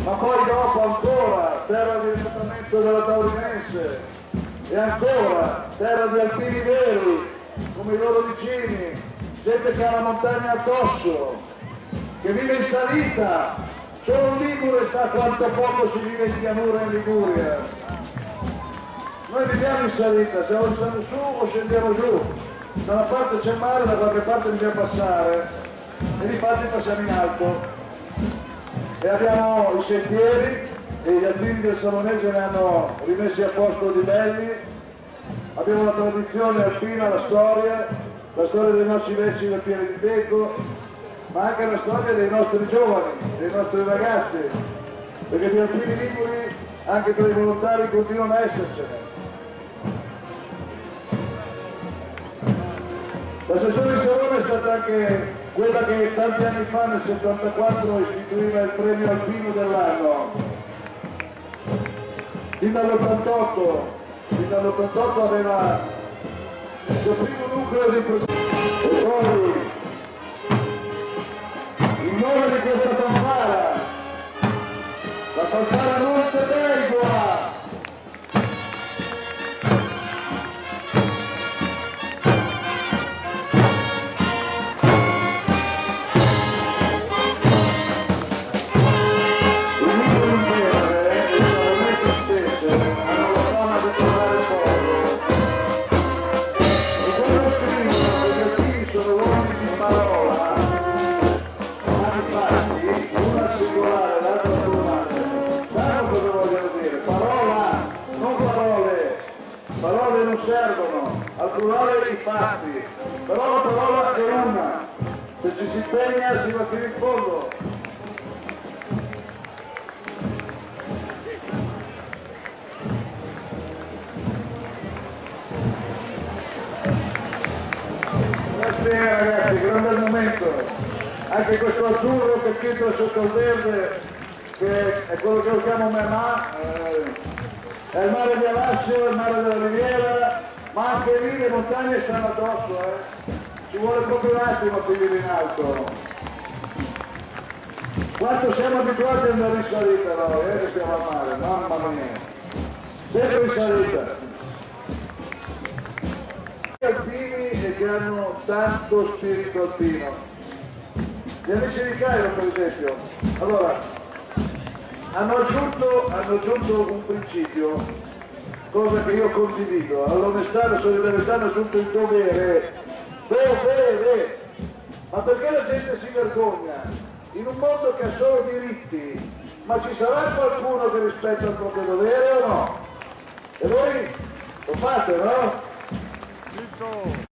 ma poi dopo ancora terra di reclutamento della Taurinense e ancora terra di alpini veri come i loro vicini, gente che ha la montagna addosso, che vive in salita. Solo un ligure sa quanto poco si vive in pianura in Liguria. Noi viviamo in salita, se o siamo su o scendiamo giù. Da una parte c'è il mare, da qualche parte bisogna passare e infatti passiamo in alto. E abbiamo i sentieri e gli alpini del Salonese ne hanno rimessi a posto di belli. Abbiamo la tradizione alpina, la storia dei nostri vecchi del Pieve di Becco, ma anche la storia dei nostri giovani, dei nostri ragazzi, perché gli alpini liguri anche tra i volontari continuano a essercene. La sessione di Salone è stata anche quella che tanti anni fa, nel 74, istituiva il premio alpino dell'anno. Fino dall'88 aveva il suo primo nucleo di produzione. E poi, il nome di questa fanfara, la fanfara Monte d'Egua. Parole non servono, al plurale i fatti, però la parola è una, se ci si impegna si va fino in fondo. Grazie ragazzi, grande momento, anche questo azzurro che c'entra sotto il verde, che è quello che io chiamo Memà, è il mare di Alassio, il mare della Riviera, ma anche lì le montagne stanno addosso, ci vuole proprio un attimo per venire in alto. Quanto siamo abituati ad andare in salita noi, che stiamo al mare, mamma mia, sempre in salita. Gli alpini e che hanno tanto spirito alpino. Gli amici di Cairo per esempio, allora, hanno aggiunto un principio, cosa che io condivido, all'onestà e alla solidarietà hanno aggiunto il dovere. Ma perché la gente si vergogna? In un mondo che ha solo diritti, ma ci sarà qualcuno che rispetta il proprio dovere o no? E voi lo fate, no?